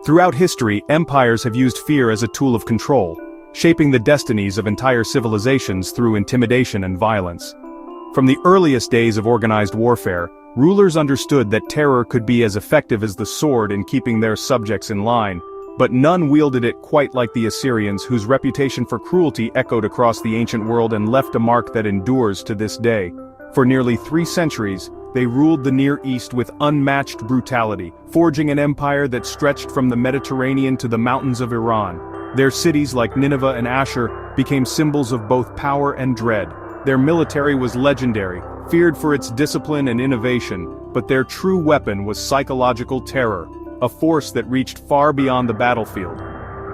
Throughout history, empires have used fear as a tool of control, shaping the destinies of entire civilizations through intimidation and violence. From the earliest days of organized warfare, rulers understood that terror could be as effective as the sword in keeping their subjects in line, but none wielded it quite like the Assyrians, whose reputation for cruelty echoed across the ancient world and left a mark that endures to this day. For nearly 3 centuries, they ruled the Near East with unmatched brutality, forging an empire that stretched from the Mediterranean to the mountains of Iran. Their cities like Nineveh and Ashur became symbols of both power and dread. Their military was legendary, feared for its discipline and innovation, but their true weapon was psychological terror, a force that reached far beyond the battlefield.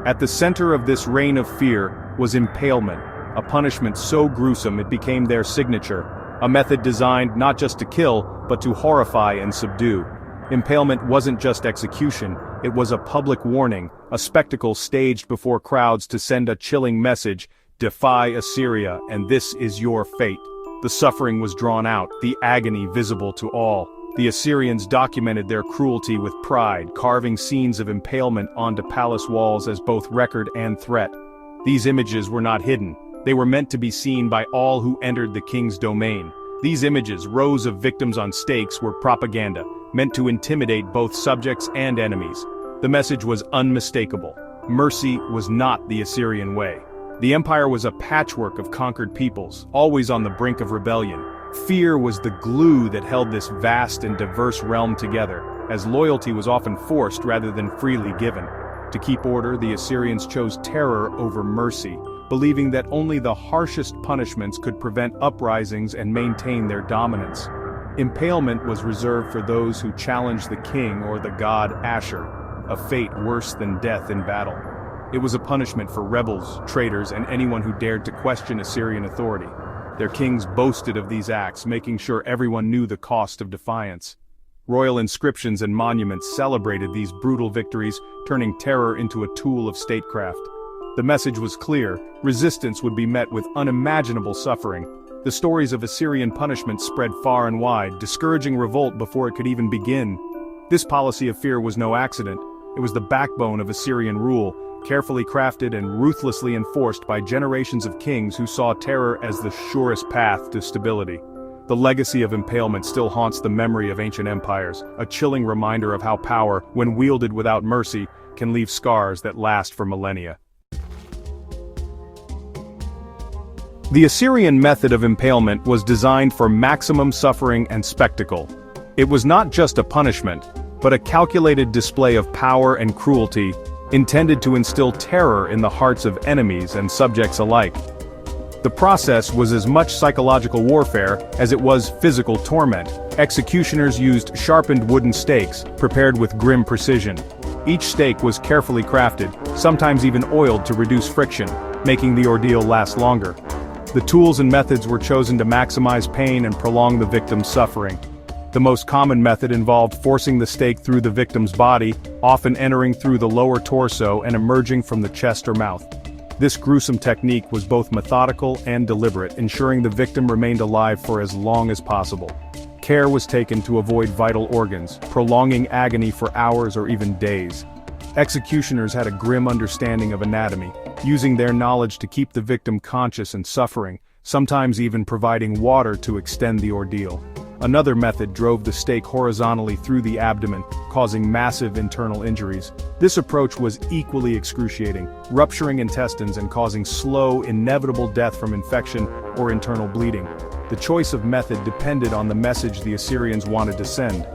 At the center of this reign of fear was impalement, a punishment so gruesome it became their signature, a method designed not just to kill, but to horrify and subdue. Impalement wasn't just execution, it was a public warning, a spectacle staged before crowds to send a chilling message: defy Assyria, and this is your fate. The suffering was drawn out, the agony visible to all. The Assyrians documented their cruelty with pride, carving scenes of impalement onto palace walls as both record and threat. These images were not hidden. They were meant to be seen by all who entered the king's domain. These images, rows of victims on stakes, were propaganda, meant to intimidate both subjects and enemies. The message was unmistakable. Mercy was not the Assyrian way. The empire was a patchwork of conquered peoples, always on the brink of rebellion. Fear was the glue that held this vast and diverse realm together, as loyalty was often forced rather than freely given. To keep order, the Assyrians chose terror over mercy, believing that only the harshest punishments could prevent uprisings and maintain their dominance. Impalement was reserved for those who challenged the king or the god Ashur, a fate worse than death in battle. It was a punishment for rebels, traitors, and anyone who dared to question Assyrian authority. Their kings boasted of these acts, making sure everyone knew the cost of defiance. Royal inscriptions and monuments celebrated these brutal victories, turning terror into a tool of statecraft. The message was clear: resistance would be met with unimaginable suffering. The stories of Assyrian punishment spread far and wide, discouraging revolt before it could even begin. This policy of fear was no accident. It was the backbone of Assyrian rule, carefully crafted and ruthlessly enforced by generations of kings who saw terror as the surest path to stability. The legacy of impalement still haunts the memory of ancient empires, a chilling reminder of how power, when wielded without mercy, can leave scars that last for millennia. The Assyrian method of impalement was designed for maximum suffering and spectacle. It was not just a punishment, but a calculated display of power and cruelty, intended to instill terror in the hearts of enemies and subjects alike. The process was as much psychological warfare as it was physical torment. Executioners used sharpened wooden stakes, prepared with grim precision. Each stake was carefully crafted, sometimes even oiled to reduce friction, making the ordeal last longer. The tools and methods were chosen to maximize pain and prolong the victim's suffering. The most common method involved forcing the stake through the victim's body, often entering through the lower torso and emerging from the chest or mouth. This gruesome technique was both methodical and deliberate, ensuring the victim remained alive for as long as possible. Care was taken to avoid vital organs, prolonging agony for hours or even days. Executioners had a grim understanding of anatomy, using their knowledge to keep the victim conscious and suffering, sometimes even providing water to extend the ordeal. Another method drove the stake horizontally through the abdomen, causing massive internal injuries. This approach was equally excruciating, rupturing intestines and causing slow, inevitable death from infection or internal bleeding. The choice of method depended on the message the Assyrians wanted to send.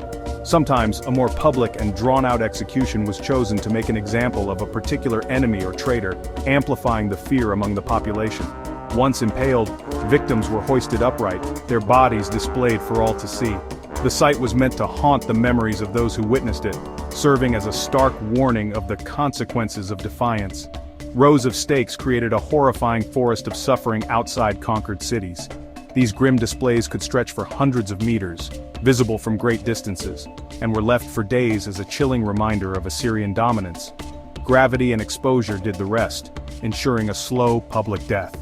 Sometimes, a more public and drawn-out execution was chosen to make an example of a particular enemy or traitor, amplifying the fear among the population. Once impaled, victims were hoisted upright, their bodies displayed for all to see. The sight was meant to haunt the memories of those who witnessed it, serving as a stark warning of the consequences of defiance. Rows of stakes created a horrifying forest of suffering outside conquered cities. These grim displays could stretch for hundreds of meters, visible from great distances, and were left for days as a chilling reminder of Assyrian dominance. Gravity and exposure did the rest, ensuring a slow public death.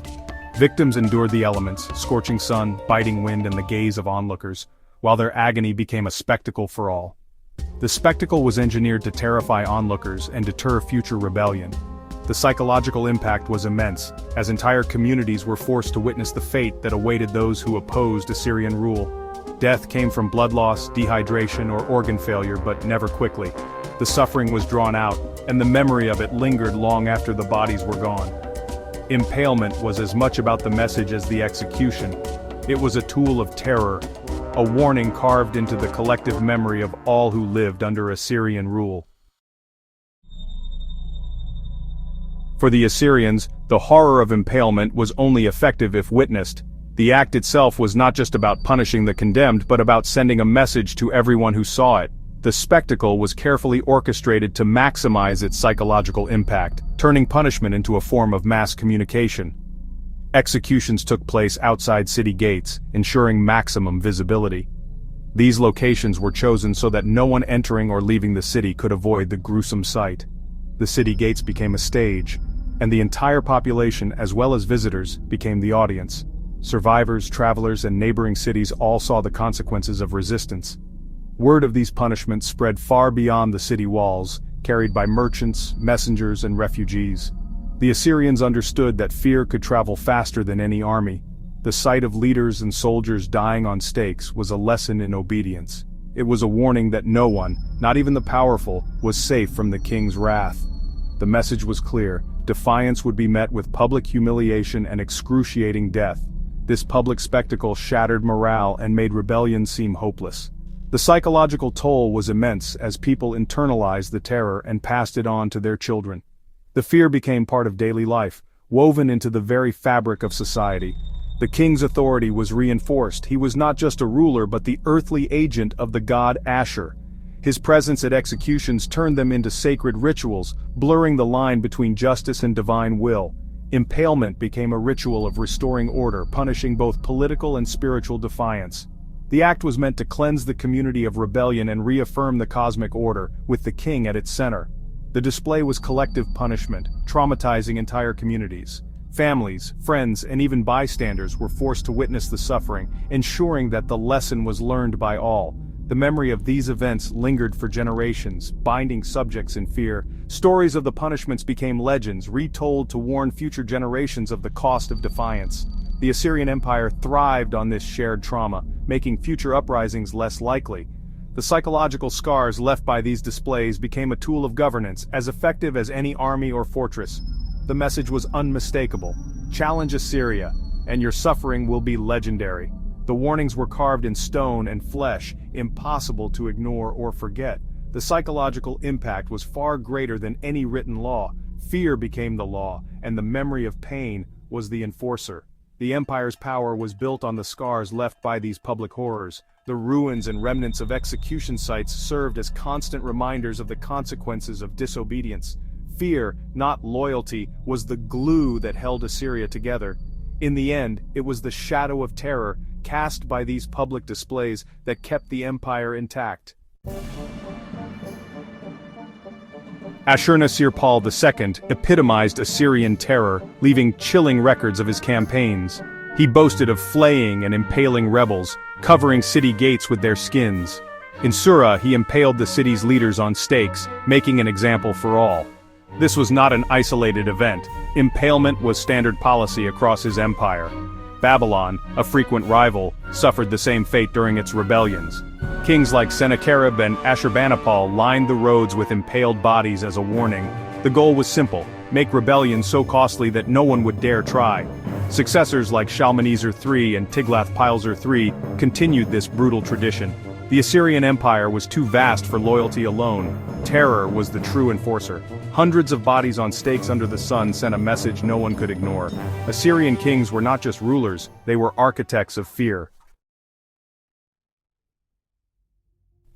Victims endured the elements, scorching sun, biting wind, and the gaze of onlookers, while their agony became a spectacle for all. The spectacle was engineered to terrify onlookers and deter future rebellion. The psychological impact was immense, as entire communities were forced to witness the fate that awaited those who opposed Assyrian rule. Death came from blood loss, dehydration, or organ failure, but never quickly. The suffering was drawn out, and the memory of it lingered long after the bodies were gone. Impalement was as much about the message as the execution. It was a tool of terror, a warning carved into the collective memory of all who lived under Assyrian rule. For the Assyrians, the horror of impalement was only effective if witnessed. The act itself was not just about punishing the condemned, but about sending a message to everyone who saw it. The spectacle was carefully orchestrated to maximize its psychological impact, turning punishment into a form of mass communication. Executions took place outside city gates, ensuring maximum visibility. These locations were chosen so that no one entering or leaving the city could avoid the gruesome sight. The city gates became a stage, and the entire population, as well as visitors, became the audience. Survivors, travelers, and neighboring cities all saw the consequences of resistance. Word of these punishments spread far beyond the city walls, carried by merchants, messengers, and refugees. The Assyrians understood that fear could travel faster than any army. The sight of leaders and soldiers dying on stakes was a lesson in obedience. It was a warning that no one, not even the powerful, was safe from the king's wrath. The message was clear: defiance would be met with public humiliation and excruciating death. This public spectacle shattered morale and made rebellion seem hopeless. The psychological toll was immense as people internalized the terror and passed it on to their children. The fear became part of daily life, woven into the very fabric of society. The king's authority was reinforced. He was not just a ruler but the earthly agent of the god Ashur. His presence at executions turned them into sacred rituals, blurring the line between justice and divine will. Impalement became a ritual of restoring order, punishing both political and spiritual defiance. The act was meant to cleanse the community of rebellion and reaffirm the cosmic order, with the king at its center. The display was collective punishment, traumatizing entire communities. Families, friends, and even bystanders were forced to witness the suffering, ensuring that the lesson was learned by all. The memory of these events lingered for generations, binding subjects in fear. Stories of the punishments became legends, retold to warn future generations of the cost of defiance. The Assyrian Empire thrived on this shared trauma, making future uprisings less likely. The psychological scars left by these displays became a tool of governance, as effective as any army or fortress. The message was unmistakable: challenge Assyria, and your suffering will be legendary. The warnings were carved in stone and flesh, impossible to ignore or forget. The psychological impact was far greater than any written law. Fear became the law, and the memory of pain was the enforcer. The empire's power was built on the scars left by these public horrors. The ruins and remnants of execution sites served as constant reminders of the consequences of disobedience. Fear, not loyalty, was the glue that held Assyria together. In the end, it was the shadow of terror cast by these public displays that kept the empire intact. Ashurnasirpal II epitomized Assyrian terror, leaving chilling records of his campaigns. He boasted of flaying and impaling rebels, covering city gates with their skins. In Sura, he impaled the city's leaders on stakes, making an example for all. This was not an isolated event. Impalement was standard policy across his empire. Babylon, a frequent rival, suffered the same fate during its rebellions. Kings like Sennacherib and Ashurbanipal lined the roads with impaled bodies as a warning. The goal was simple: make rebellion so costly that no one would dare try. Successors like Shalmaneser III and Tiglath-Pileser III continued this brutal tradition. The Assyrian Empire was too vast for loyalty alone. Terror was the true enforcer. Hundreds of bodies on stakes under the sun sent a message no one could ignore. Assyrian kings were not just rulers, they were architects of fear.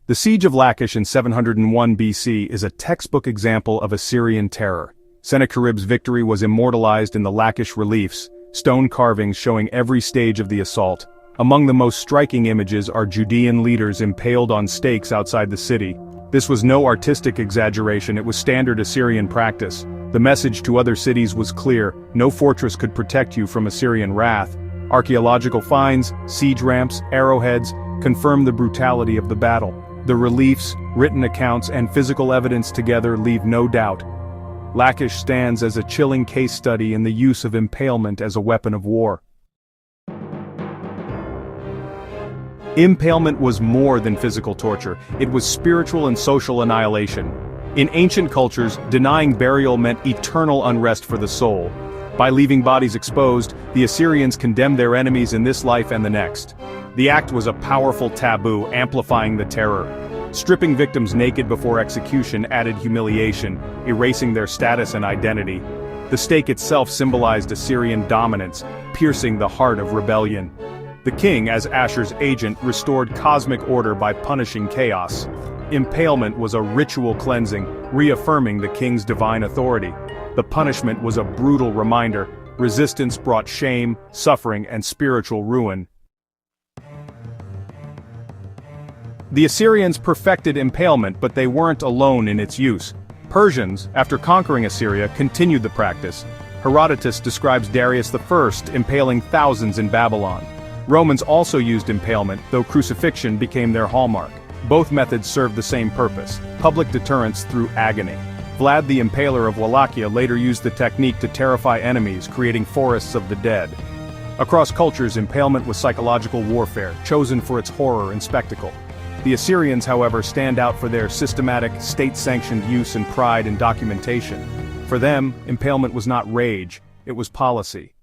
The siege of Lachish in 701 BC is a textbook example of Assyrian terror. Sennacherib's victory was immortalized in the Lachish reliefs, stone carvings showing every stage of the assault. Among the most striking images are Judean leaders impaled on stakes outside the city. This was no artistic exaggeration, it was standard Assyrian practice. The message to other cities was clear: no fortress could protect you from Assyrian wrath. Archaeological finds, siege ramps, arrowheads, confirm the brutality of the battle. The reliefs, written accounts, and physical evidence together leave no doubt. Lachish stands as a chilling case study in the use of impalement as a weapon of war. Impalement was more than physical torture, it was spiritual and social annihilation. In ancient cultures, denying burial meant eternal unrest for the soul. By leaving bodies exposed, the Assyrians condemned their enemies in this life and the next. The act was a powerful taboo, amplifying the terror. Stripping victims naked before execution added humiliation, erasing their status and identity. The stake itself symbolized Assyrian dominance, piercing the heart of rebellion. The king, as Ashur's agent, restored cosmic order by punishing chaos. Impalement was a ritual cleansing, reaffirming the king's divine authority. The punishment was a brutal reminder. Resistance brought shame, suffering, and spiritual ruin. The Assyrians perfected impalement, but they weren't alone in its use. Persians, after conquering Assyria, continued the practice. Herodotus describes Darius I impaling thousands in Babylon. Romans also used impalement, though crucifixion became their hallmark. Both methods served the same purpose: public deterrence through agony. Vlad the Impaler of Wallachia later used the technique to terrify enemies, creating forests of the dead. Across cultures, impalement was psychological warfare, chosen for its horror and spectacle. The Assyrians, however, stand out for their systematic, state-sanctioned use and pride in documentation. For them, impalement was not rage, it was policy.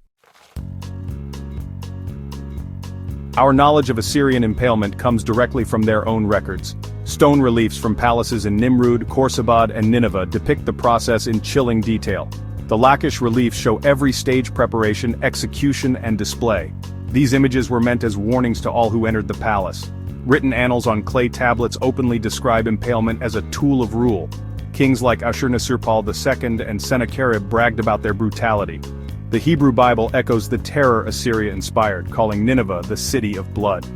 Our knowledge of Assyrian impalement comes directly from their own records. Stone reliefs from palaces in Nimrud, Khorsabad, and Nineveh depict the process in chilling detail. The Lachish reliefs show every stage preparation, execution, and display. These images were meant as warnings to all who entered the palace. Written annals on clay tablets openly describe impalement as a tool of rule. Kings like Ashur-Nasir-pal II and Sennacherib bragged about their brutality. The Hebrew Bible echoes the terror Assyria inspired, calling Nineveh the city of blood.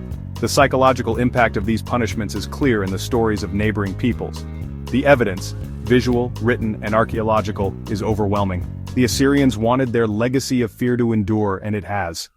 The psychological impact of these punishments is clear in the stories of neighboring peoples. The evidence, visual, written, and archaeological, is overwhelming. The Assyrians wanted their legacy of fear to endure, and it has.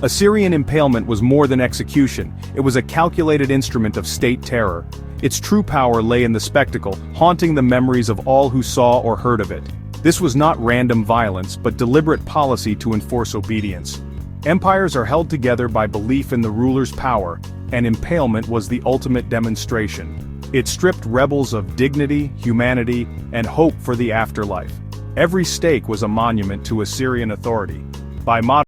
Assyrian impalement was more than execution, it was a calculated instrument of state terror. Its true power lay in the spectacle, haunting the memories of all who saw or heard of it. This was not random violence, but deliberate policy to enforce obedience. Empires are held together by belief in the ruler's power, and impalement was the ultimate demonstration. It stripped rebels of dignity, humanity, and hope for the afterlife. Every stake was a monument to Assyrian authority. By modern